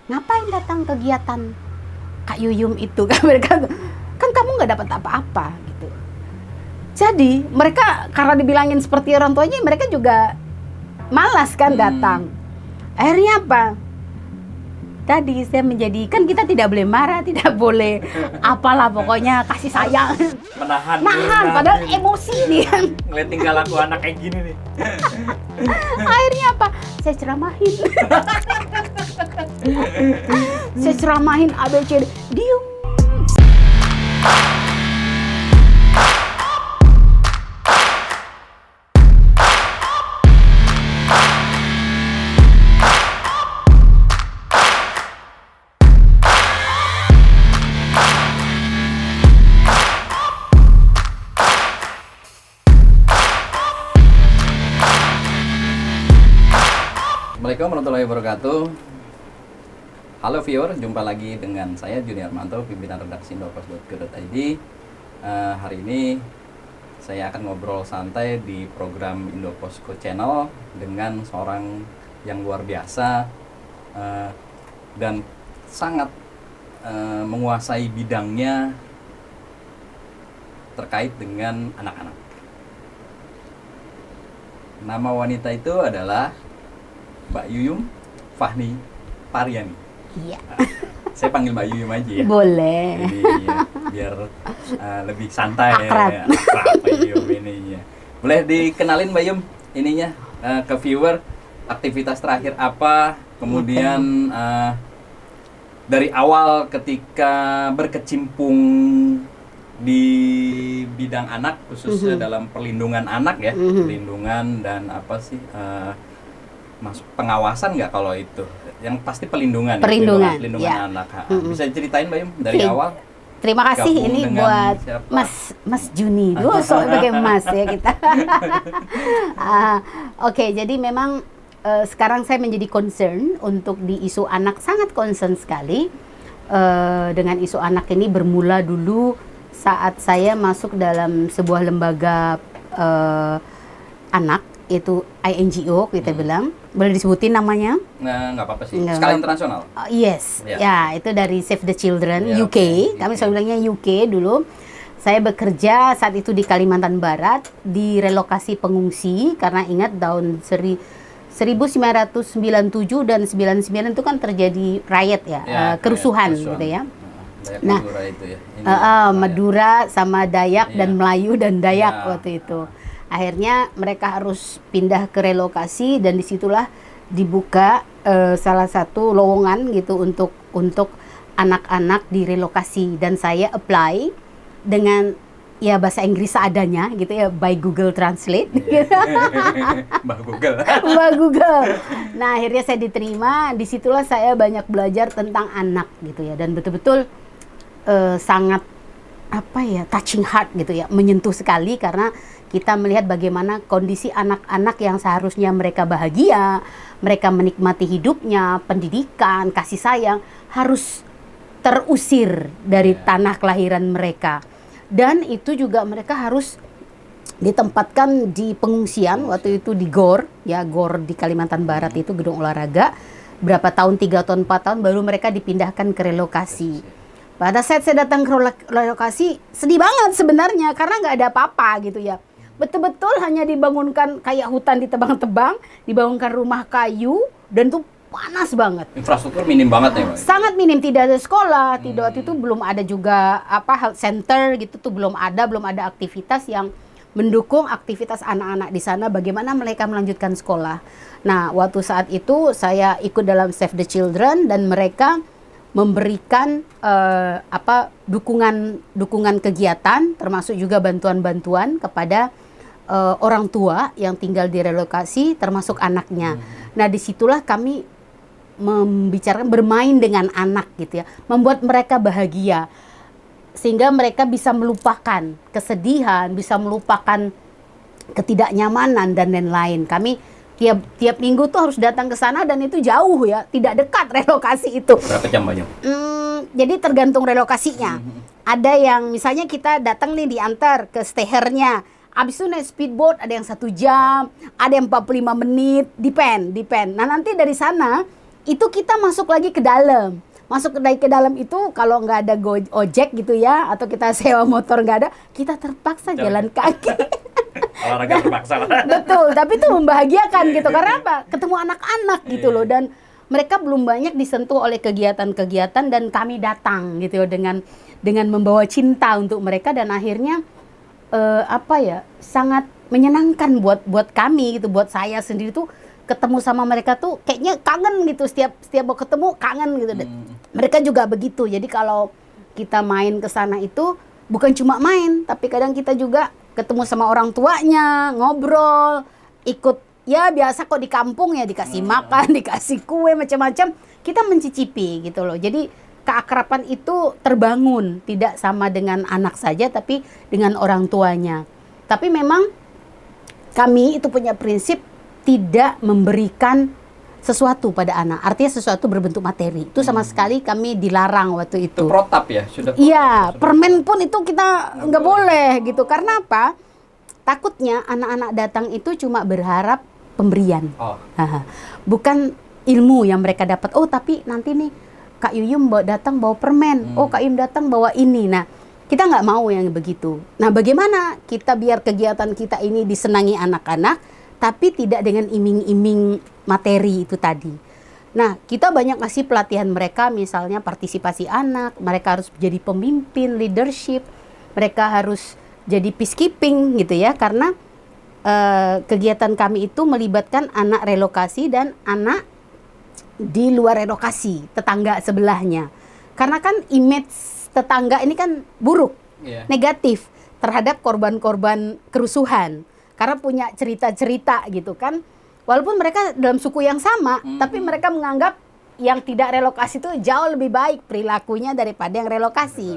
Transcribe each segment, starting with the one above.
ngapain datang kegiatan Kak Yuyum itu? Kan mereka kan kamu nggak dapat apa-apa gitu. Jadi mereka karena dibilangin seperti orang tuanya, mereka juga malas kan datang. Akhirnya apa? Tadi saya menjadi, kan kita tidak boleh marah, tidak boleh apalah, pokoknya kasih sayang. Menahan, Padahal emosi dia. Ngeliat tinggal aku anak kayak gini nih. Akhirnya apa? Saya ceramahin. Saya ceramahin ABCD. Diem. Assalamualaikum warahmatullahi wabarakatuh. Halo viewer, jumpa lagi dengan saya Juni Armanto, pimpinan redaksi indopos.co.id. Hari ini saya akan ngobrol santai di program Indoposko Channel dengan seorang yang luar biasa dan sangat menguasai bidangnya terkait dengan anak-anak. Nama wanita itu adalah Mbak Yuyum Fahni Pariani. Iya. Saya panggil Mbak Yuyum aja ya. Boleh. Jadi ya, biar lebih santai Akrab. ya. Akrab Mbak Yuyum ini ya. Boleh dikenalin Mbak Yuyum ininya ke viewer, aktivitas terakhir apa, kemudian dari awal ketika berkecimpung di bidang anak, khususnya dalam perlindungan anak ya, perlindungan dan apa sih masuk pengawasan nggak kalau itu? Yang pasti pelindungan Perlindungan, ya. Anak. Bisa ceritain Mbak Yum dari Oke. awal? Terima kasih Gabung ini dengan buat siapa? Mas Juni. Duh, soalnya pakai Mas ya kita. Oke, jadi memang sekarang saya menjadi concern untuk di isu anak, sangat concern sekali dengan isu anak ini. Bermula dulu saat saya masuk dalam sebuah lembaga anak, itu INGO kita bilang. Boleh disebutin namanya? Nah, nggak apa-apa sih. Nggak Skala apa-apa. internasional. Yes, Ya. ya itu dari Save the Children Ya, UK. oke. Kami UK. selalu bilangnya UK dulu. Saya bekerja saat itu di Kalimantan Barat di relokasi pengungsi, karena ingat tahun 1997 dan 99 itu kan terjadi riot ya, kerusuhan gitu ya. Dayak Nah, Madura itu ya. Ini Madura sama Dayak Iya. dan Melayu dan Dayak Iya. waktu itu. Akhirnya mereka harus pindah ke relokasi, dan disitulah dibuka salah satu lowongan gitu untuk anak-anak di relokasi, dan saya apply dengan ya bahasa Inggris seadanya gitu ya, by Google Translate. Mbak Google. Mbak Google. Nah, akhirnya saya diterima. Disitulah saya banyak belajar tentang anak gitu ya, dan betul-betul sangat apa ya, touching heart gitu ya, menyentuh sekali, karena kita melihat bagaimana kondisi anak-anak yang seharusnya mereka bahagia, mereka menikmati hidupnya, pendidikan, kasih sayang, harus terusir dari tanah kelahiran mereka. Dan itu juga mereka harus ditempatkan di pengungsian, waktu itu di GOR, ya GOR di Kalimantan Barat itu gedung olahraga. Berapa tahun, 3 tahun, 4 tahun, baru mereka dipindahkan ke relokasi. Pada saat saya datang ke relokasi, sedih banget sebenarnya, karena nggak ada apa-apa gitu ya. Betul-betul hanya dibangunkan kayak hutan ditebang-tebang, dibangunkan rumah kayu, dan itu panas banget. Infrastruktur minim banget ya, Mbak. Sangat minim, tidak ada sekolah, tidak, waktu itu belum ada juga apa health center gitu tuh, belum ada aktivitas yang mendukung aktivitas anak-anak di sana, bagaimana mereka melanjutkan sekolah. Nah, waktu saat itu saya ikut dalam Save the Children, dan mereka memberikan dukungan kegiatan, termasuk juga bantuan-bantuan kepada orang tua yang tinggal di relokasi, termasuk anaknya. Nah, disitulah kami membicarakan bermain dengan anak gitu ya, membuat mereka bahagia, sehingga mereka bisa melupakan kesedihan, bisa melupakan ketidaknyamanan dan lain-lain. Kami tiap minggu tuh harus datang ke sana, dan itu jauh ya, tidak dekat relokasi itu. Berapa jam banyak? Jadi tergantung relokasinya. Ada yang misalnya kita datang nih, diantar ke stehernya, abis itu naik speedboat, ada yang 1 jam, ada yang 45 menit, depend. Nah, nanti dari sana itu kita masuk lagi ke dalam. Masuk ke dalam itu kalau nggak ada ojek gitu ya, atau kita sewa motor nggak ada, kita terpaksa jalan kaki. Olahraga terpaksa. Betul, tapi itu membahagiakan gitu. Karena apa? Ketemu anak-anak gitu loh, dan mereka belum banyak disentuh oleh kegiatan-kegiatan, dan kami datang gitu dengan membawa cinta untuk mereka, dan akhirnya sangat menyenangkan buat kami gitu, buat saya sendiri tuh ketemu sama mereka tuh kayaknya kangen gitu, setiap mau ketemu kangen gitu. Mereka juga begitu. Jadi kalau kita main ke sana itu bukan cuma main, tapi kadang kita juga ketemu sama orang tuanya, ngobrol, ikut ya biasa kok di kampung ya, dikasih makan, dikasih kue macam-macam, kita mencicipi gitu loh. Jadi keakraban itu terbangun, tidak sama dengan anak saja tapi dengan orang tuanya. Tapi memang kami itu punya prinsip tidak memberikan sesuatu pada anak, artinya sesuatu berbentuk materi. Itu sama sekali kami dilarang waktu itu. Itu protap ya? Sudah. Iya, permen pun itu kita nggak boleh gitu. Karena apa? Takutnya anak-anak datang itu cuma berharap pemberian. Bukan ilmu yang mereka dapat. Oh, tapi nanti nih Kak Yuyum datang bawa permen. Oh, Kak Yuyum datang bawa ini. Nah, kita nggak mau yang begitu. Nah, bagaimana kita biar kegiatan kita ini disenangi anak-anak, tapi tidak dengan iming-iming materi itu tadi. Nah, kita banyak ngasih pelatihan mereka, misalnya partisipasi anak, mereka harus jadi pemimpin, leadership, mereka harus jadi peacekeeping gitu ya, karena kegiatan kami itu melibatkan anak relokasi dan anak di luar relokasi, tetangga sebelahnya. Karena kan image tetangga ini kan buruk, negatif terhadap korban-korban kerusuhan. Karena punya cerita-cerita gitu kan. Walaupun mereka dalam suku yang sama, tapi mereka menganggap yang tidak relokasi itu jauh lebih baik perilakunya daripada yang relokasi.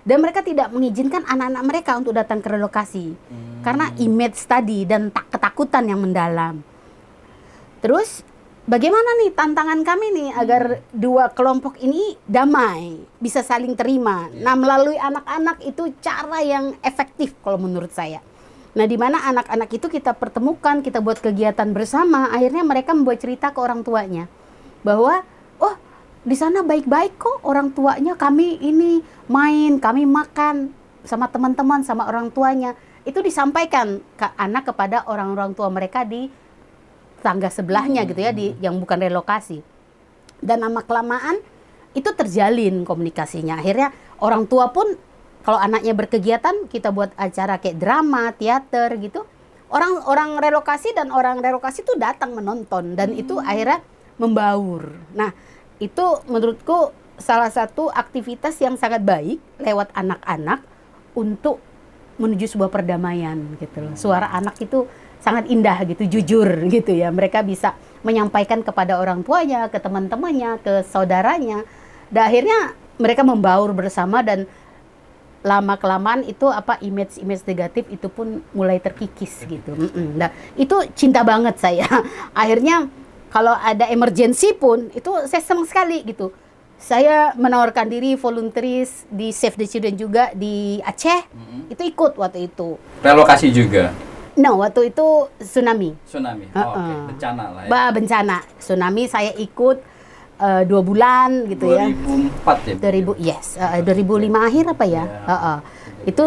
Dan mereka tidak mengizinkan anak-anak mereka untuk datang ke relokasi. Karena image tadi dan ketakutan yang mendalam. Terus bagaimana nih tantangan kami nih agar dua kelompok ini damai, bisa saling terima. Nah, melalui anak-anak itu cara yang efektif kalau menurut saya. Nah, di mana anak-anak itu kita pertemukan, kita buat kegiatan bersama, akhirnya mereka membuat cerita ke orang tuanya bahwa oh, di sana baik-baik kok orang tuanya, kami ini main, kami makan sama teman-teman, sama orang tuanya. Itu disampaikan ke anak kepada orang-orang tua mereka di tangga sebelahnya gitu ya, yang bukan relokasi. Dan lama-kelamaan itu terjalin komunikasinya. Akhirnya orang tua pun kalau anaknya berkegiatan, kita buat acara kayak drama, teater gitu. Orang relokasi dan orang relokasi itu datang menonton, dan itu akhirnya membaur. Nah, itu menurutku salah satu aktivitas yang sangat baik lewat anak-anak untuk menuju sebuah perdamaian gitu loh. Suara anak itu sangat indah gitu, jujur gitu ya. Mereka bisa menyampaikan kepada orang tuanya, ke teman-temannya, ke saudaranya. Dan akhirnya mereka membaur bersama, dan lama-kelamaan itu image negatif itu pun mulai terkikis gitu. Nah, itu cinta banget saya. Akhirnya kalau ada emergency pun itu saya senang sekali gitu. Saya menawarkan diri volunteeris di Save the Children juga di Aceh. Itu ikut waktu itu. Relokasi juga? No, waktu itu tsunami. Oke. Bencana lah ya. Bencana. Tsunami saya ikut 2 bulan gitu 2004 ya? 2005 akhir apa ya? Itu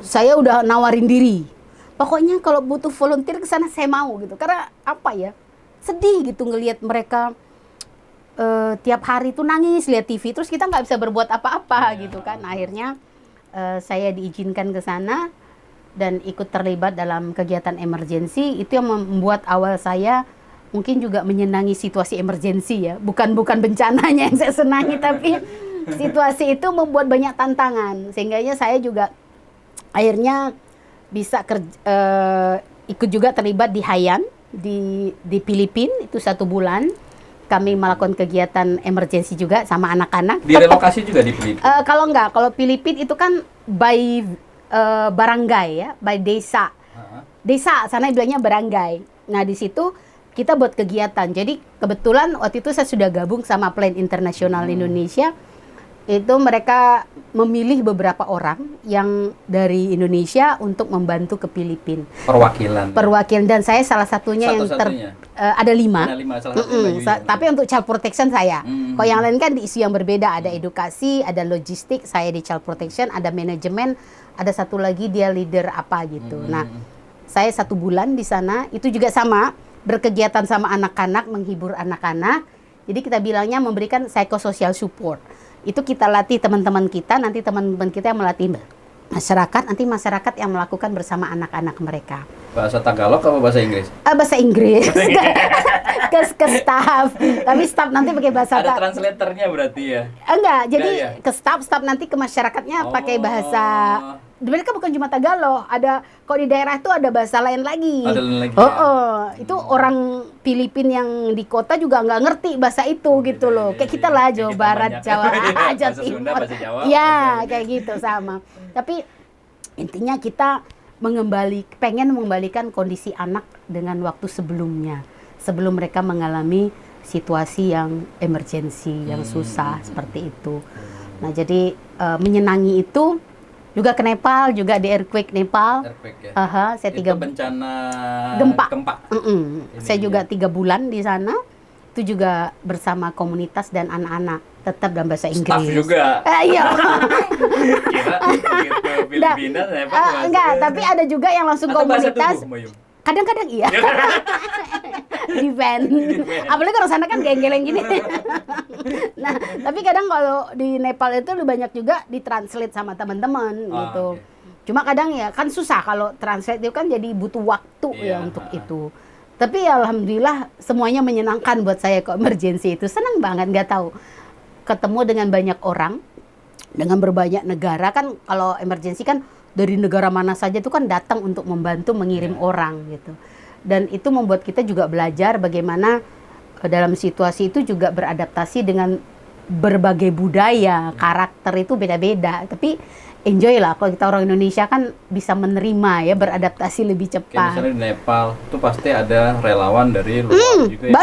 saya udah nawarin diri. Pokoknya kalau butuh volunteer ke sana saya mau gitu. Karena apa ya? Sedih gitu ngelihat mereka tiap hari tuh nangis lihat TV, terus kita nggak bisa berbuat apa-apa gitu kan. Akhirnya saya diizinkan ke sana dan ikut terlibat dalam kegiatan emergensi. Itu yang membuat awal saya mungkin juga menyenangi situasi emergensi ya, bukan bencananya yang saya senangi, tapi situasi itu membuat banyak tantangan, sehingganya saya juga akhirnya bisa ikut juga terlibat di Haiyan di Filipina itu 1 bulan. Kami melakukan kegiatan emergensi juga sama anak-anak. Di relokasi juga di Filipina? Kalau Filipina itu kan by barangay ya, by desa. Desa sana bilangnya barangay. Nah, di situ kita buat kegiatan. Jadi kebetulan waktu itu saya sudah gabung sama Plan Internasional Indonesia. itu mereka memilih beberapa orang yang dari Indonesia untuk membantu ke Filipina. Perwakilan. Perwakilan, dan saya salah satunya yang Satu-satunya? ada 5. Ada 5, salah satunya Mbak Yuyun. Tapi untuk child protection saya. Kalau yang lain kan di isu yang berbeda, ada Mm. edukasi, ada logistik, saya di child protection, ada manajemen, ada satu lagi dia leader apa gitu. Nah, saya 1 bulan di sana, itu juga sama, berkegiatan sama anak-anak, menghibur anak-anak. Jadi kita bilangnya memberikan psychosocial support. Itu kita latih teman-teman kita, nanti teman-teman kita yang melatih masyarakat, nanti masyarakat yang melakukan bersama anak-anak mereka. Bahasa Tagalog apa bahasa Inggris? Bahasa Inggris. ke staff. Tapi staff nanti pakai bahasa Ada translatornya berarti ya? Enggak, jadi Enggak ya? ke staff nanti ke masyarakatnya pakai bahasa. Oh. Mereka bukan cuma Tagalog, ada kalau di daerah itu ada bahasa lain lagi. Ada lain lagi, Oh, ya? itu orang Filipina yang di kota juga nggak ngerti bahasa itu gitu loh. Kayak kita lah Jawa Kayak kita Barat, banyak. Jawa Bahasa Timur. Sunda, bahasa Jawa, Ya, bahasa- kayak gitu sama. Tapi intinya kita pengen mengembalikan kondisi anak dengan waktu sebelumnya, sebelum mereka mengalami situasi yang emergensi, yang susah seperti itu. Nah, jadi menyenangi itu juga ke Nepal, juga di earthquake Nepal. Earthquake ya? Saya Itu 3 bencana Gempa. Ini Saya juga ya. 3 bulan di sana. Itu juga bersama komunitas dan anak-anak, tetap dalam bahasa Inggris. Staff juga. Iya. Kira begitu Filipina, Nepal bahasa- Enggak, tapi ada juga yang langsung Atau bahasa komunitas. tubuh, Mbak Yum? Kadang-kadang iya. Event. Apalagi orang sana kan geng-geleng gini. Nah, tapi kadang kalau di Nepal itu lebih banyak juga ditranslate sama teman-teman gitu. Oke. Cuma kadang ya kan susah kalau translate itu kan jadi butuh waktu ya Iya, untuk itu. Tapi ya alhamdulillah semuanya menyenangkan buat saya kok emergency itu. Senang banget, nggak tahu. Ketemu dengan banyak orang, dengan berbanyak negara kan, kalau emergency kan dari negara mana saja itu kan datang untuk membantu mengirim orang gitu. Dan itu membuat kita juga belajar bagaimana dalam situasi itu juga beradaptasi dengan berbagai budaya, karakter itu beda-beda. Tapi enjoy lah, kalau kita orang Indonesia kan bisa menerima ya, beradaptasi lebih Kayak cepat. misalnya di Nepal, itu pasti ada relawan dari luar juga ya.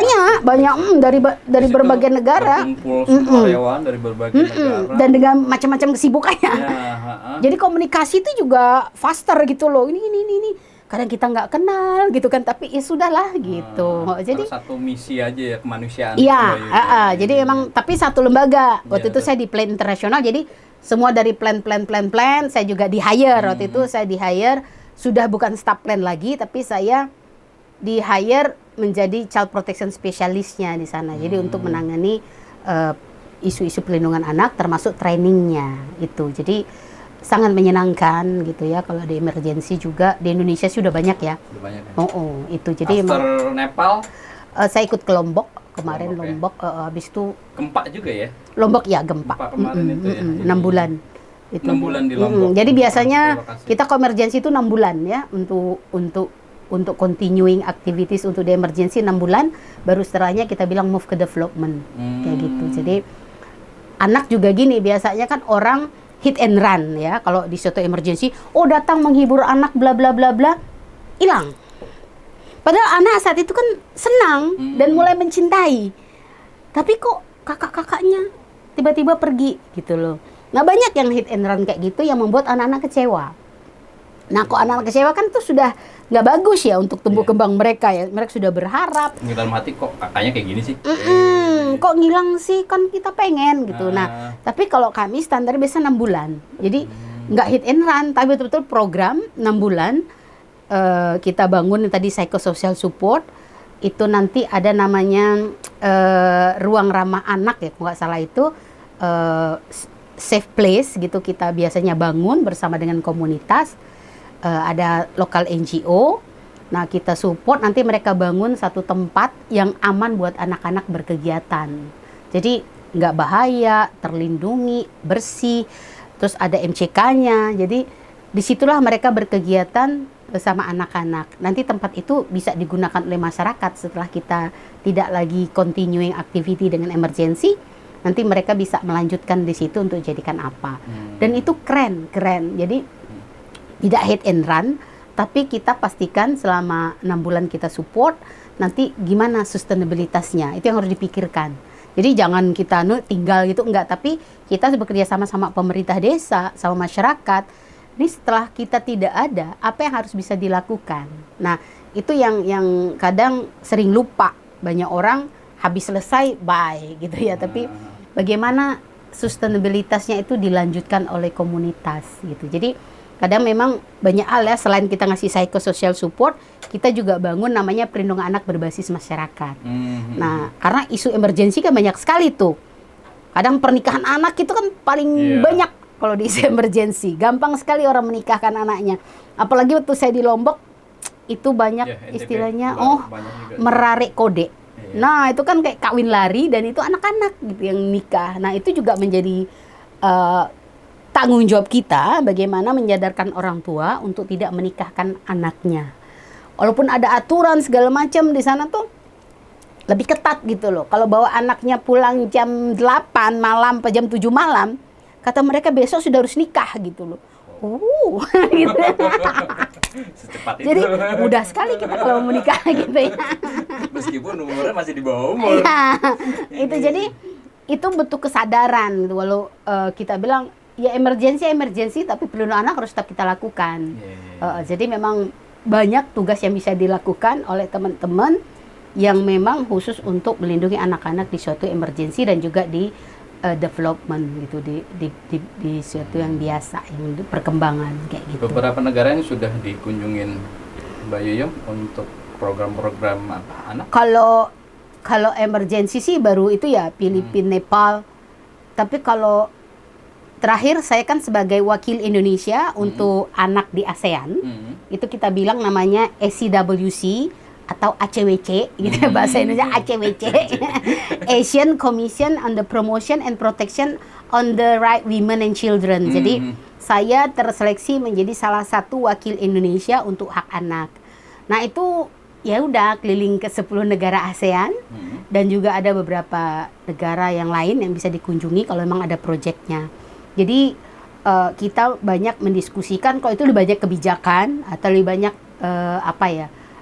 Banyak dari Di situ berbagai negara. Berkumpul semua relawan dari berbagai negara. Dan dengan macam-macam kesibukannya. Ya, ha-ha. Jadi komunikasi itu juga faster gitu loh. Ini. Kadang kita nggak kenal gitu kan, tapi ya sudahlah gitu. Jadi Karena satu misi aja ya, kemanusiaan. iya, Mbak Yum, ya. jadi emang tapi satu lembaga. Waktu Iya, itu saya di Plan Internasional, jadi semua dari plan, saya juga di hire. Waktu itu saya di hire, sudah bukan staff plan lagi, tapi saya di hire menjadi child protection specialistnya di sana. Jadi untuk menangani isu-isu perlindungan anak, termasuk trainingnya itu. Jadi sangat menyenangkan gitu ya. Kalau di emergency juga di Indonesia sudah banyak ya. Udah banyak ya. Itu jadi After emang Nepal, saya ikut ke Lombok kemarin. Lombok ya. Habis itu Gempa juga ya. Lombok ya gempa. Gempa kemarin itu ya. 6 bulan. Itu 6 bulan di Lombok. Jadi biasanya Lokasi. kita ke emergency itu 6 bulan ya untuk continuing activities untuk di emergency 6 bulan, baru setelahnya kita bilang move ke development kayak gitu. Jadi anak juga gini, biasanya kan orang hit and run ya kalau di suatu emergency, datang menghibur anak bla bla bla bla, hilang. Padahal anak saat itu kan senang dan mulai mencintai. Tapi kok kakak-kakaknya tiba-tiba pergi gitu loh. Nah, banyak yang hit and run kayak gitu yang membuat anak-anak kecewa. Nah, kok anak-anak kecewa kan itu sudah nggak bagus ya untuk tumbuh kembang mereka ya. Mereka sudah berharap. Di dalam hati kok kakaknya kayak gini sih. Kok ngilang sih, kan kita pengen gitu. Nah, tapi kalau kami standar biasa 6 bulan. Jadi nggak hit and run, tapi betul-betul program 6 bulan. Kita bangun yang tadi psychosocial support. Itu nanti ada namanya ruang ramah anak ya, kalau nggak salah itu safe place gitu, kita biasanya bangun bersama dengan komunitas. Ada lokal NGO. Nah, kita support, nanti mereka bangun satu tempat yang aman buat anak-anak berkegiatan. Jadi nggak bahaya, terlindungi, bersih, terus ada MCK-nya. Jadi disitulah mereka berkegiatan bersama anak-anak. Nanti tempat itu bisa digunakan oleh masyarakat setelah kita tidak lagi continuing activity dengan emergency. Nanti mereka bisa melanjutkan di situ untuk jadikan apa. Dan itu keren. Jadi tidak hit and run, tapi kita pastikan selama 6 bulan kita support, nanti gimana sustainabilitasnya, itu yang harus dipikirkan. Jadi jangan kita tinggal gitu, enggak, tapi kita bekerja sama pemerintah desa, sama masyarakat. Ini setelah kita tidak ada, apa yang harus bisa dilakukan? Nah, itu yang kadang sering lupa. Banyak orang habis selesai, bye gitu ya. Tapi bagaimana sustainabilitasnya itu dilanjutkan oleh komunitas gitu. Jadi kadang memang banyak hal ya, selain kita ngasih psychosocial support, kita juga bangun namanya perlindungan anak berbasis masyarakat. Nah, karena isu emergensi kan banyak sekali tuh. Kadang pernikahan anak itu kan paling banyak kalau di isu emergensi. Gampang sekali orang menikahkan anaknya. Apalagi waktu saya di Lombok, itu banyak istilahnya, merarik kode. Nah, itu kan kayak kawin lari dan itu anak-anak gitu yang nikah. Nah, itu juga menjadi tanggung jawab kita bagaimana menyadarkan orang tua untuk tidak menikahkan anaknya. Walaupun ada aturan segala macam di sana tuh lebih ketat gitu loh. Kalau bawa anaknya pulang jam 8 malam atau jam 7 malam, kata mereka besok sudah harus nikah gitu loh. Gitu. Secepat itu. Jadi mudah sekali kita kalau mau menikah gitu ya. Meskipun umurnya masih di bawah umur. Ya, itu jadi itu bentuk kesadaran gitu. Walau kita bilang ya emergensi, tapi perlindungan anak harus tetap kita lakukan. Jadi memang banyak tugas yang bisa dilakukan oleh teman-teman yang memang khusus untuk melindungi anak-anak di suatu emergensi dan juga di development gitu, di suatu yang biasa, yang perkembangan kayak gitu. Beberapa negara yang sudah dikunjungin Mbak Yuyum untuk program-program anak? Kalau emergensi sih baru itu ya Filipina, Nepal. Tapi kalau terakhir saya kan sebagai wakil Indonesia untuk anak di ASEAN, itu kita bilang namanya ACWC atau ACWC gitu ya, bahasa Indonesia ACWC. Asian Commission on the Promotion and Protection on the Right Women and Children. Jadi saya terseleksi menjadi salah satu wakil Indonesia untuk hak anak. Nah, itu ya udah keliling ke 10 negara ASEAN dan juga ada beberapa negara yang lain yang bisa dikunjungi kalau memang ada proyeknya. Jadi kita banyak mendiskusikan kalau itu lebih banyak kebijakan atau lebih banyak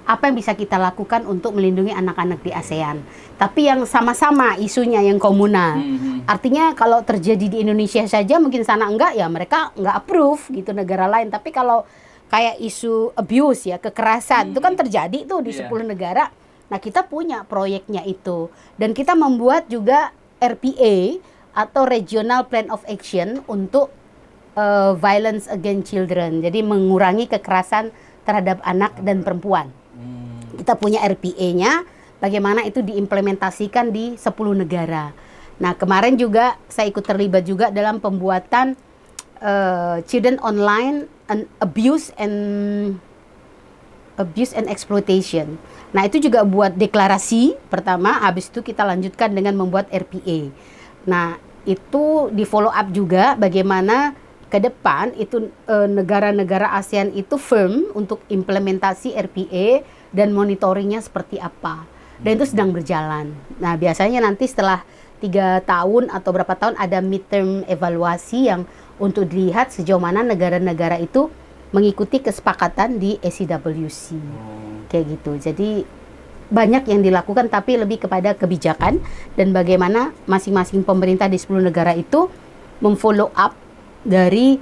apa yang bisa kita lakukan untuk melindungi anak-anak di ASEAN. Tapi yang sama-sama isunya yang komunal. Artinya kalau terjadi di Indonesia saja mungkin sana enggak, ya mereka enggak approve gitu negara lain. Tapi kalau kayak isu abuse ya, kekerasan itu kan terjadi tuh di 10 negara. Nah, kita punya proyeknya itu. Dan kita membuat juga RPA atau Regional Plan of Action untuk Violence Against Children. Jadi mengurangi kekerasan terhadap anak dan perempuan. Kita punya RPA-nya, bagaimana itu diimplementasikan di 10 negara. Nah, kemarin juga saya ikut terlibat juga dalam pembuatan Children Online and Abuse and Exploitation. Nah, itu juga buat deklarasi pertama, habis itu kita lanjutkan dengan membuat RPA. Nah, itu di follow up juga bagaimana ke depan itu negara-negara ASEAN itu firm untuk implementasi RPA dan monitoringnya seperti apa. Dan itu sedang berjalan. Nah, biasanya nanti setelah 3 tahun atau berapa tahun ada midterm evaluasi yang untuk dilihat sejauh mana negara-negara itu mengikuti kesepakatan di ACWC. Kayak gitu. Jadi banyak yang dilakukan tapi lebih kepada kebijakan dan bagaimana masing-masing pemerintah di 10 negara itu memfollow up dari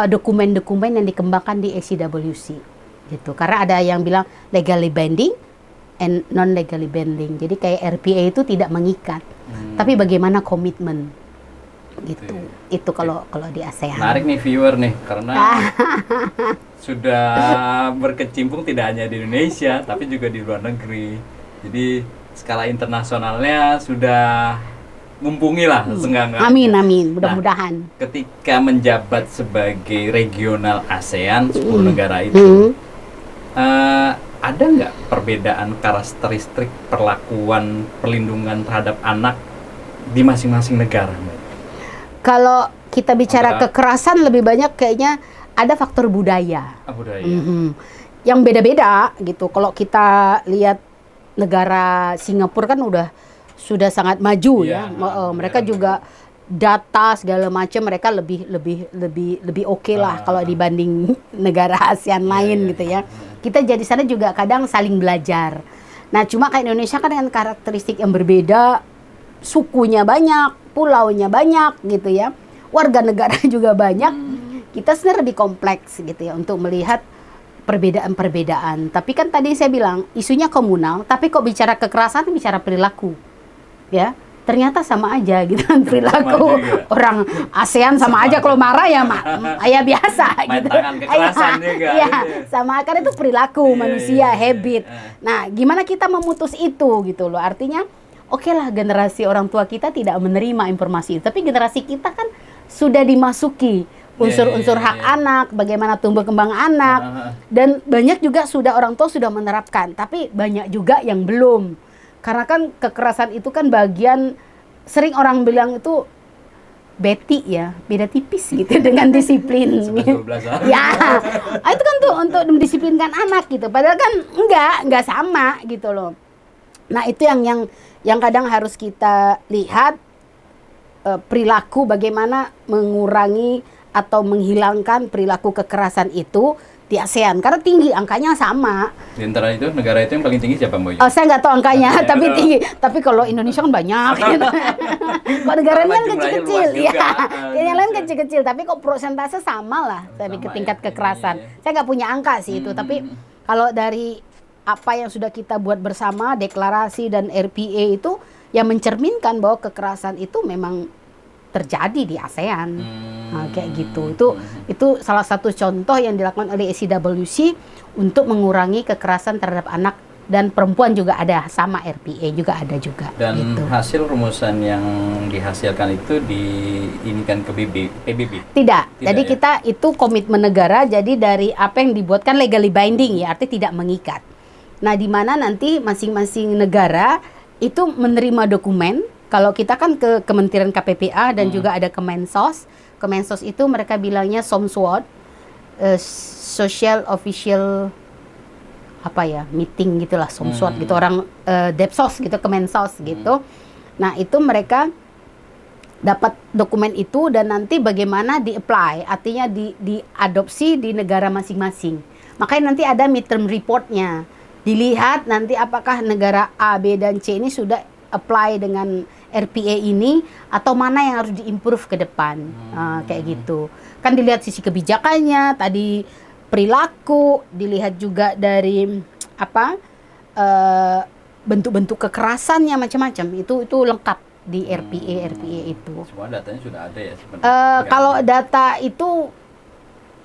dokumen-dokumen yang dikembangkan di ACWC gitu. Karena ada yang bilang legally binding and non legally binding. Jadi kayak RPA itu tidak mengikat. Tapi bagaimana komitmen gitu. Itu kalau di ASEAN. Menarik nih viewer nih karena sudah berkecimpung tidak hanya di Indonesia tapi juga di luar negeri. Jadi skala internasionalnya sudah mumpuni lah seenggak-enggaknya. Amin, mudah-mudahan. Nah, ketika menjabat sebagai regional ASEAN 10 negara itu, ada nggak perbedaan karakteristik perlakuan perlindungan terhadap anak di masing-masing negara? Kalau kita bicara kekerasan lebih banyak kayaknya ada faktor budaya. Budaya. Yang beda-beda gitu. Kalau kita lihat negara Singapura kan sudah sangat maju ya. Mereka juga data segala macam mereka lebih oke lah kalau dibanding negara ASEAN lain gitu ya. Kita jadi sana juga kadang saling belajar. Nah, cuma kayak Indonesia kan dengan karakteristik yang berbeda, sukunya banyak, pulaunya banyak gitu ya. Warga negara juga banyak. Kita sebenarnya lebih kompleks gitu ya untuk melihat perbedaan-perbedaan. Tapi kan tadi saya bilang isunya komunal, tapi kok bicara kekerasan bicara perilaku. Ya. Ternyata sama aja gitu kan perilaku orang ASEAN sama aja kalau marah ya ya biasa main gitu. tangan kekerasan juga. Iya, sama kan itu perilaku manusia, habit. Nah, gimana kita memutus itu gitu loh. Artinya oke lah generasi orang tua kita tidak menerima informasi itu, tapi generasi kita kan sudah dimasuki unsur-unsur hak anak, bagaimana tumbuh kembang anak, dan banyak juga sudah orang tua sudah menerapkan, tapi banyak juga yang belum. Karena kan kekerasan itu kan bagian, sering orang bilang itu Betty ya, beda tipis gitu dengan disiplin. Ya, itu kan tuh untuk mendisiplinkan anak gitu. Padahal kan enggak sama gitu loh. Nah, itu yang kadang harus kita lihat perilaku bagaimana mengurangi atau menghilangkan perilaku kekerasan itu di ASEAN, karena tinggi, angkanya sama. Di antara itu, negara itu yang paling tinggi siapa Mbak? Saya nggak tahu angkanya, tapi tinggi. Tapi kalau Indonesia kan banyak. Gitu. Kok negara lain kecil-kecil, ya. Yang lain kecil-kecil, tapi kok persentase sama lah. Saya pikir tingkat kekerasan. Saya nggak punya angka sih itu, tapi kalau dari apa yang sudah kita buat bersama, deklarasi dan RPA itu, yang mencerminkan bahwa kekerasan itu memang terjadi di ASEAN. Nah, kayak gitu. Itu salah satu contoh yang dilakukan oleh ACWC untuk mengurangi kekerasan terhadap anak dan perempuan juga ada, sama RPA juga ada juga. Dan gitu. Hasil rumusan yang dihasilkan itu diinikan ke PBB? Tidak. Jadi ya? Kita itu komitmen negara, jadi dari apa yang dibuatkan legally binding ya, artinya tidak mengikat. Nah, di mana nanti masing-masing negara itu menerima dokumen. Kalau kita kan ke Kementerian KPPA dan juga ada Kemensos. Kemensos itu mereka bilangnya SOMSWOT, Social Official apa ya, meeting gitulah, SOMSWOT gitu, orang Depsos gitu, Kemensos gitu. Nah, itu mereka dapat dokumen itu dan nanti bagaimana di-apply, artinya diadopsi di negara masing-masing. Makanya nanti ada midterm reportnya. Dilihat nanti apakah negara A, B, dan C ini sudah apply dengan RPA ini atau mana yang harus diimprove ke depan. Kayak gitu. Kan dilihat sisi kebijakannya, tadi perilaku, dilihat juga dari apa bentuk-bentuk kekerasannya macam-macam. Itu lengkap di RPA itu. Semua datanya sudah ada ya sebenarnya. Kalau data itu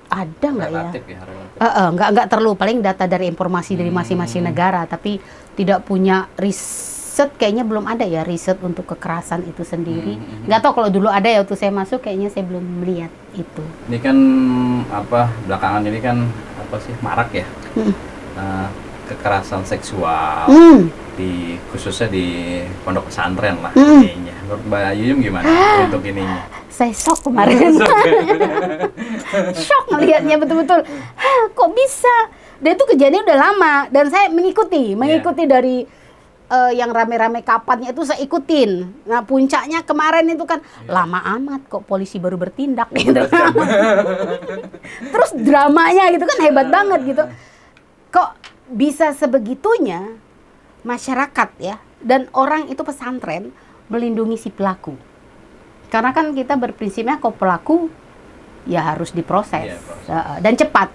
ada nggak ya? Nggak terlalu, paling data dari informasi dari masing-masing negara, tapi tidak punya riset, kayaknya belum ada ya riset untuk kekerasan itu sendiri. Nggak tahu kalau dulu ada ya, waktu saya masuk kayaknya saya belum melihat itu. Ini kan belakangan ini kan marak ya, kekerasan seksual khususnya di pondok pesantren lah ininya. Menurut Mbak Yuyum gimana untuk ininya? Saya shock kemarin. Shock melihatnya betul-betul. Kok bisa? Dan itu kejadian udah lama dan saya mengikuti dari yang rame-rame kapannya itu saya ikutin. Nah, puncaknya kemarin itu kan lama amat kok polisi baru bertindak gitu. Terus dramanya gitu kan hebat banget gitu. Kok bisa sebegitunya masyarakat ya dan orang itu pesantren melindungi si pelaku. Karena kan kita berprinsipnya kok pelaku ya harus diproses dan cepat.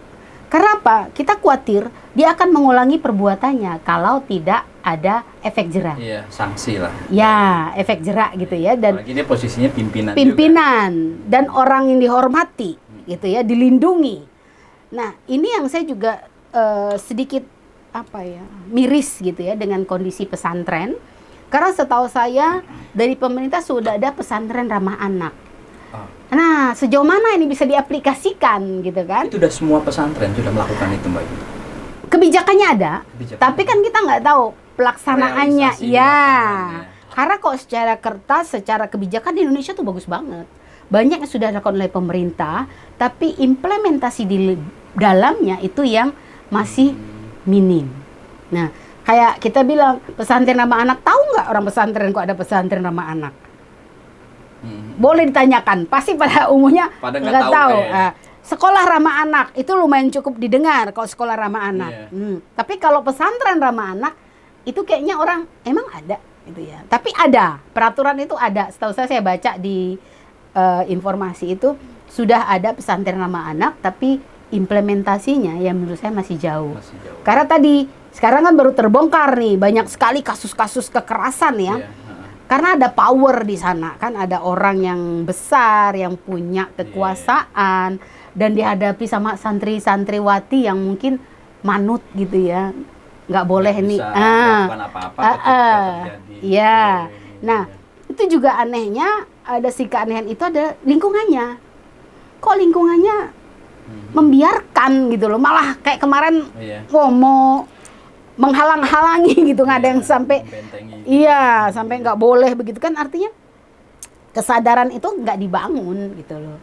Karena apa? Kita khawatir dia akan mengulangi perbuatannya kalau tidak ada efek jerak. Iya, sanksi lah. Ya, efek jerak gitu ya. Dan apalagi dia posisinya pimpinan juga. Dan orang yang dihormati gitu ya, dilindungi. Nah, ini yang saya juga sedikit miris gitu ya dengan kondisi pesantren. Karena setahu saya dari pemerintah sudah ada pesantren ramah anak. Nah, sejauh mana ini bisa diaplikasikan gitu kan? Itu udah semua pesantren sudah melakukan itu, Mbak. Kebijakannya ada, tapi kan kita nggak tahu pelaksanaannya. Ya, karena kok secara kertas, secara kebijakan di Indonesia tuh bagus banget. Banyak yang sudah dilakukan oleh pemerintah, tapi implementasi di dalamnya itu yang masih minim. Nah, kayak kita bilang pesantren ramah anak, tahu nggak orang pesantren kok ada pesantren ramah anak? Boleh ditanyakan, pasti pada umumnya nggak tahu. Sekolah ramah anak itu lumayan cukup didengar kalau sekolah ramah anak. Tapi kalau pesantren ramah anak itu kayaknya orang emang ada gitu ya. Tapi ada, peraturan itu ada. Setahu saya baca di informasi itu sudah ada pesantren ramah anak, tapi implementasinya yang menurut saya masih jauh. Karena tadi sekarang kan baru terbongkar nih banyak sekali kasus-kasus kekerasan ya. Karena ada power di sana, kan ada orang yang besar yang punya kekuasaan dan dihadapi sama santri-santriwati yang mungkin manut gitu ya. Nggak boleh nih. Apa-apa terjadi. Ya. Nah, itu juga anehnya, ada si keanehan itu ada lingkungannya. Kok lingkungannya membiarkan gitu loh, malah kayak kemarin ngomong menghalang-halangi gitu, nggak ada yang sampai sampai nggak boleh begitu kan, artinya kesadaran itu nggak dibangun gitu loh.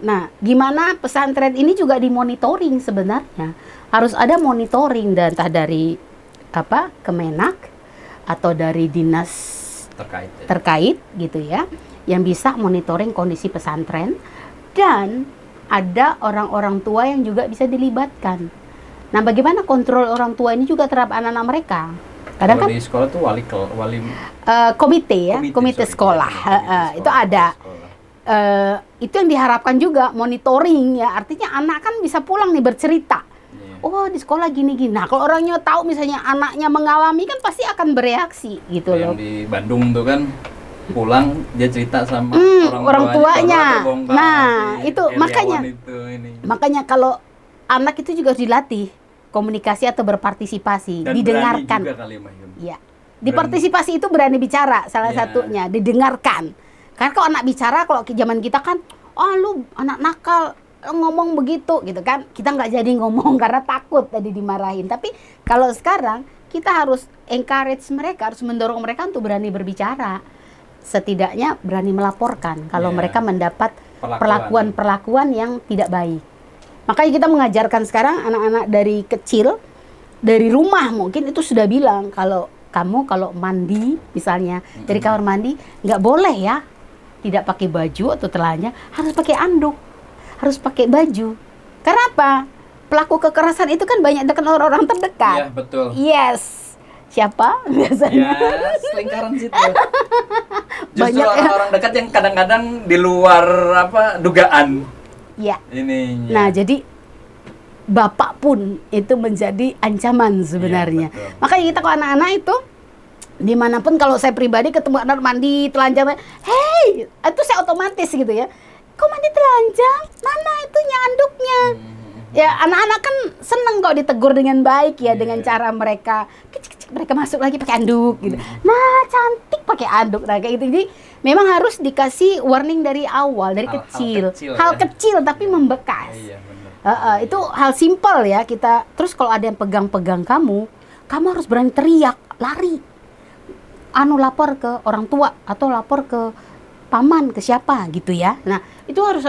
Nah, gimana pesantren ini juga dimonitoring sebenarnya, harus ada monitoring dan entah dari Kemenak atau dari dinas terkait gitu ya, yang bisa monitoring kondisi pesantren, dan ada orang-orang tua yang juga bisa dilibatkan. Nah, bagaimana kontrol orang tua ini juga terhadap anak-anak mereka? Kadang kan di sekolah tuh komite sekolah, itu ada. Itu yang diharapkan juga, monitoring ya. Artinya anak kan bisa pulang nih bercerita. Oh, di sekolah gini-gini. Nah, kalau orangnya tahu misalnya anaknya mengalami, kan pasti akan bereaksi gitu loh. Yang di Bandung tuh kan pulang dia cerita sama orang tuanya. Nah, itu makanya kalau anak itu juga harus dilatih komunikasi atau berpartisipasi, dan didengarkan. Ya, dipartisipasi itu berani bicara salah satunya, didengarkan. Karena kalau anak bicara, kalau zaman kita kan, lu anak nakal ngomong begitu gitu kan, kita nggak jadi ngomong karena takut tadi dimarahin. Tapi kalau sekarang kita harus encourage mereka, harus mendorong mereka untuk berani berbicara, setidaknya berani melaporkan kalau mereka mendapat perlakuan yang tidak baik. Makanya kita mengajarkan sekarang anak-anak dari kecil, dari rumah mungkin itu sudah bilang, kalau kamu kalau mandi misalnya dari kamar mandi nggak boleh ya tidak pakai baju atau telanjang, harus pakai anduk, harus pakai baju. Karena apa? Pelaku kekerasan itu kan banyak dengan orang-orang terdekat. Iya, betul. Yes. Siapa biasanya? Ya, lingkaran situ. Justru orang-orang dekat yang kadang-kadang di luar dugaan. Ya. Ininya. Nah, jadi bapak pun itu menjadi ancaman sebenarnya. Ya, makanya kita kalau anak-anak itu dimanapun, kalau saya pribadi ketemu anak mandi telanjang, hey, itu saya otomatis gitu ya. Kok mandi telanjang? Mana itu anduknya? Ya, anak-anak kan seneng kok ditegur dengan baik ya, dengan cara mereka kecil-kecil, mereka masuk lagi pakai anduk gitu. Nah, cantik pakai anduk. Nah, kayak gitu. Jadi memang harus dikasih warning dari awal, dari kecil. Hal kecil tapi membekas. Iya, benar. Itu hal simpel ya kita. Terus kalau ada yang pegang-pegang kamu harus berani teriak, lari. Lapor ke orang tua atau lapor ke paman, ke siapa gitu ya. Nah, itu harus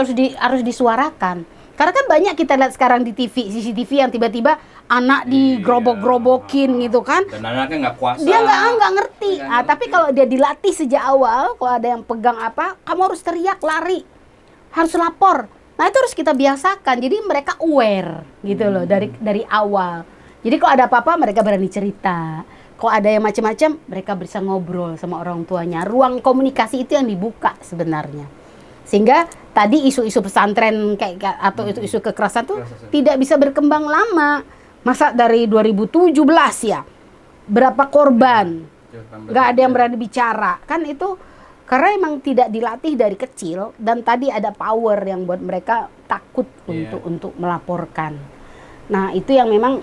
disuarakan. Karena kan banyak kita lihat sekarang di TV, CCTV yang tiba-tiba anak digerobok-gerobokin gitu kan. Dan anaknya nggak kuasa. Dia nggak ngerti. Tapi kalau dia dilatih sejak awal, kalau ada yang pegang kamu harus teriak, lari, harus lapor. Nah, itu harus kita biasakan. Jadi mereka aware gitu loh dari awal. Jadi kalau ada apa-apa mereka berani cerita. Kalau ada yang macam-macam, mereka bisa ngobrol sama orang tuanya. Ruang komunikasi itu yang dibuka sebenarnya. Sehingga tadi isu-isu pesantren atau isu-isu kekerasan tuh tidak bisa berkembang lama. Masa dari 2017 ya, berapa korban, nggak ada yang berani bicara. Kan itu karena emang tidak dilatih dari kecil, dan tadi ada power yang buat mereka takut untuk melaporkan. Nah, itu yang memang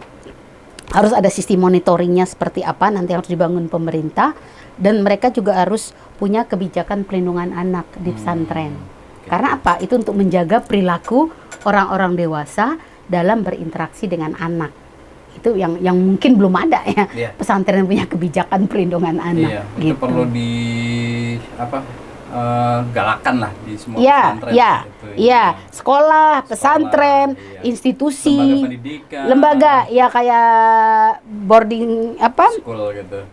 harus ada sistem monitoringnya seperti apa, nanti harus dibangun pemerintah, dan mereka juga harus punya kebijakan pelindungan anak di pesantren. Karena apa? Itu untuk menjaga perilaku orang-orang dewasa dalam berinteraksi dengan anak. Itu yang mungkin belum ada ya. Pesantren punya kebijakan pelindungan anak. Itu perlu galakan lah di semua pesantren. Sekolah, pesantren, institusi, lembaga ya, kayak boarding school gitu.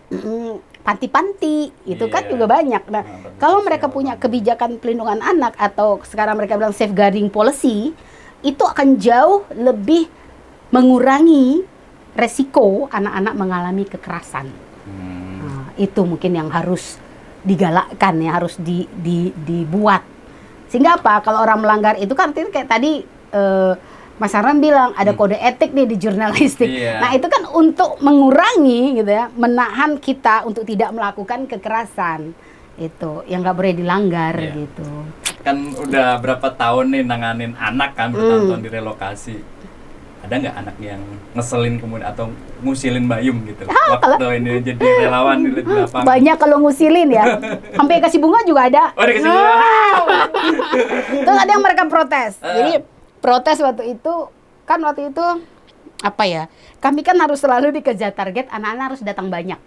Panti-panti itu kan juga banyak. Nah, kalau mereka punya kebijakan pelindungan anak atau sekarang mereka bilang safeguarding policy, itu akan jauh lebih mengurangi resiko anak-anak mengalami kekerasan. Itu mungkin yang harus digalakkan, ya harus dibuat. Sehingga apa? Kalau orang melanggar itu kan artinya kayak tadi Mas Arman bilang ada kode etik nih di jurnalistik. Iya. Nah itu kan untuk mengurangi gitu ya, menahan kita untuk tidak melakukan kekerasan. Itu yang nggak boleh dilanggar gitu. Kan udah berapa tahun nih nanganin anak kan bertahun-tahun direlokasi. Ada nggak anak yang ngeselin kemudian atau ngusilin Bayum gitu waktu ini jadi relawan di lapangan? Banyak kalau ngusilin ya, sampai kasih bunga juga ada. Oh, dikasih bunga. Terus ada yang mereka protes. Jadi protes waktu itu apa ya? Kami kan harus selalu dikejar target, anak-anak harus datang banyak.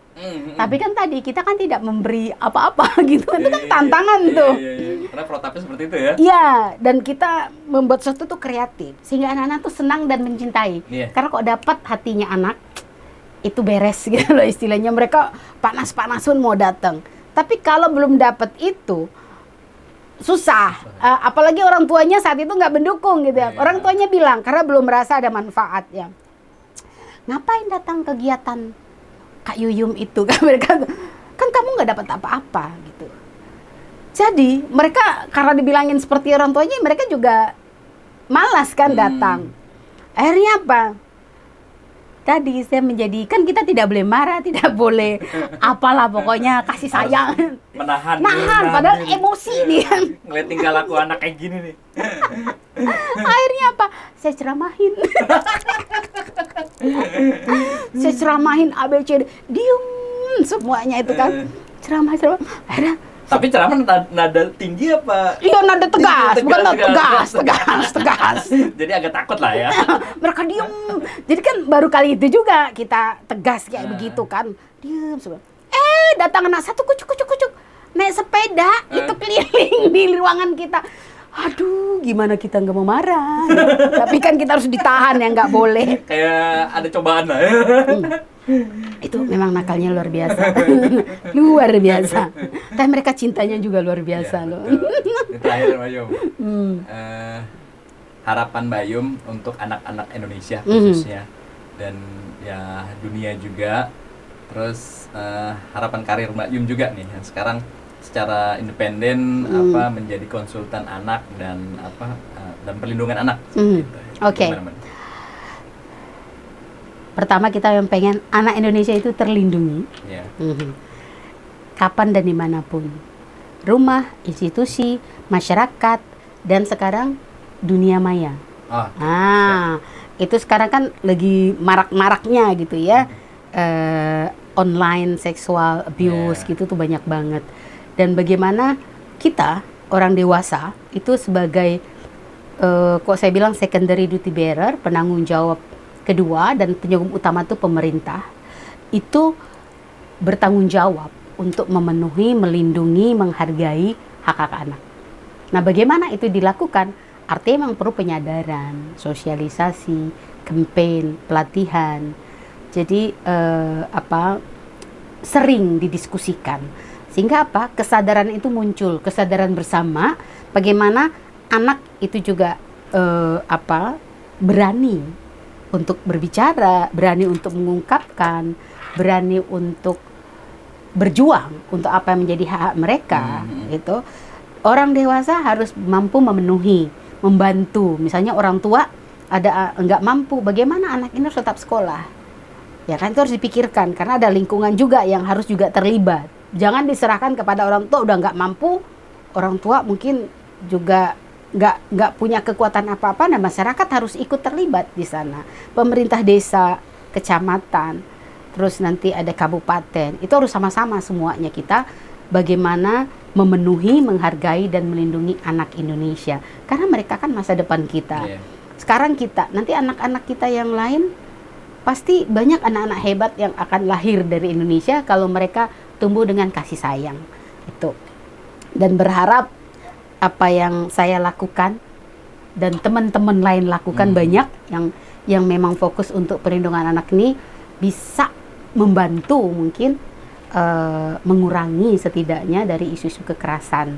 Tapi kan tadi kita kan tidak memberi apa-apa gitu. Itu kan tantangan tuh. Iya. Karena protapnya seperti itu ya. Iya, dan kita membuat sesuatu tuh kreatif sehingga anak-anak tuh senang dan mencintai. Karena kok dapat hatinya anak itu beres gitu loh istilahnya. Mereka panas-panasun mau datang. Tapi kalau belum dapat itu susah. Apalagi orang tuanya saat itu nggak mendukung gitu ya. Orang tuanya bilang karena belum merasa ada manfaatnya. Ngapain datang kegiatan Kak Yuyum itu kan mereka kan kamu nggak dapat apa-apa gitu. Jadi mereka karena dibilangin seperti orang tuanya, mereka juga malas kan datang. Akhirnya apa? Tadi saya menjadikan kita tidak boleh marah, tidak boleh apalah pokoknya kasih sayang. Menahan. Padahal emosi dia. Ngeliat tingkah laku anak kayak gini nih. Akhirnya apa? Saya ceramahin. Saya ceramahin ABCD. Diem semuanya itu kan. Ceramah. Akhirnya tapi ceramah nada tinggi apa? Iya, nada tegas, bukan tegas. Jadi agak takut lah ya. Mereka diem. Jadi kan baru kali itu juga kita tegas kayak begitu kan. Diem semua. Datang anak satu kucuk. Naik sepeda, itu keliling di ruangan kita. Aduh, gimana kita nggak mau marah. Tapi kan kita harus ditahan ya, nggak boleh. Kayak ada cobaan lah ya. Itu memang nakalnya luar biasa. Luar biasa. Tapi mereka cintanya juga luar biasa loh. Itu terakhir Bayum. Harapan Bayum untuk anak-anak Indonesia khususnya dan ya dunia juga. Terus harapan karir Bayum juga nih yang sekarang secara independen menjadi konsultan anak dan dan perlindungan anak. Gitu. Oke. Pertama kita yang pengen anak Indonesia itu terlindungi. Kapan dan dimanapun. Rumah, institusi, masyarakat, dan sekarang dunia maya. Itu sekarang kan lagi marak-maraknya gitu ya. Online sexual abuse gitu tuh banyak banget. Dan bagaimana kita orang dewasa itu sebagai kok saya bilang secondary duty bearer, penanggung jawab kedua dan penanggung utama itu pemerintah, itu bertanggung jawab untuk memenuhi, melindungi, menghargai hak-hak anak. Nah, bagaimana itu dilakukan? Artinya memang perlu penyadaran, sosialisasi, campaign, pelatihan. Jadi sering didiskusikan. Sehingga kesadaran itu muncul, kesadaran bersama bagaimana anak itu juga berani untuk berbicara, berani untuk mengungkapkan, berani untuk berjuang untuk apa yang menjadi hak mereka. Itu orang dewasa harus mampu memenuhi, membantu. Misalnya orang tua ada nggak mampu, bagaimana anak ini harus tetap sekolah? Ya kan itu harus dipikirkan karena ada lingkungan juga yang harus juga terlibat. Jangan diserahkan kepada orang tua udah nggak mampu, orang tua mungkin juga nggak punya kekuatan apa-apa, dan masyarakat harus ikut terlibat di sana. Pemerintah desa, kecamatan, terus nanti ada kabupaten, itu harus sama-sama semuanya kita bagaimana memenuhi, menghargai dan melindungi anak Indonesia. Karena mereka kan masa depan kita. Sekarang kita, nanti anak-anak kita yang lain pasti banyak anak-anak hebat yang akan lahir dari Indonesia kalau mereka tumbuh dengan kasih sayang. Itu. Dan berharap apa yang saya lakukan dan teman-teman lain lakukan banyak yang memang fokus untuk perlindungan anak ini bisa membantu mungkin mengurangi setidaknya dari isu-isu kekerasan.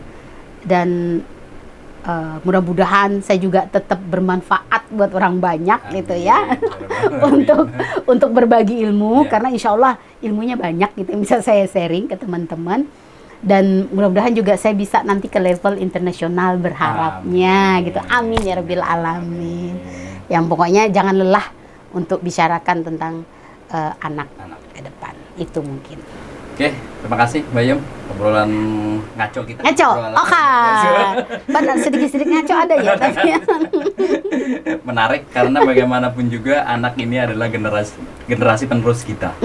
Dan mudah-mudahan saya juga tetap bermanfaat bermanfaat buat orang banyak gitu ya. Amin. Untuk berbagi ilmu, Ya. karena insya Allah ilmunya banyak gitu yang bisa saya sharing ke teman-teman. Dan mudah-mudahan juga saya bisa nanti ke level internasional berharapnya Amin. gitu. Amin ya Rabbil Alamin. Yang pokoknya jangan lelah untuk bicarakan tentang anak ke depan. Itu mungkin. Oke, terima kasih Mbak Yum, obrolan ngaco kita. Ngaco, Obrolan oke. Benar sedikit-sedikit ngaco ada ya, tapi menarik karena bagaimanapun juga anak ini adalah generasi penerus kita.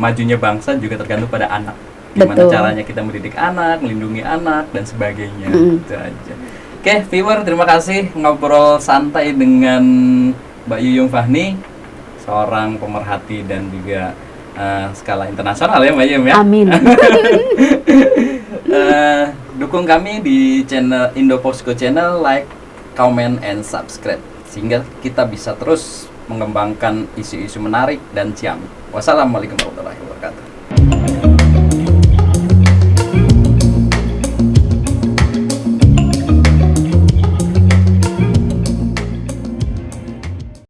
Majunya bangsa juga tergantung pada anak. Gimana Betul. caranya kita mendidik anak, melindungi anak dan sebagainya. Itu aja. Oke, viewer, terima kasih ngobrol santai dengan Mbak Yuyung Fahni, seorang pemerhati dan juga skala internasional ya Mbak Yum ya. amin. Dukung kami di channel Indo Posko Channel, like, comment, and subscribe sehingga kita bisa terus mengembangkan isu-isu menarik dan ciamik. Wassalamualaikum warahmatullahi wabarakatuh.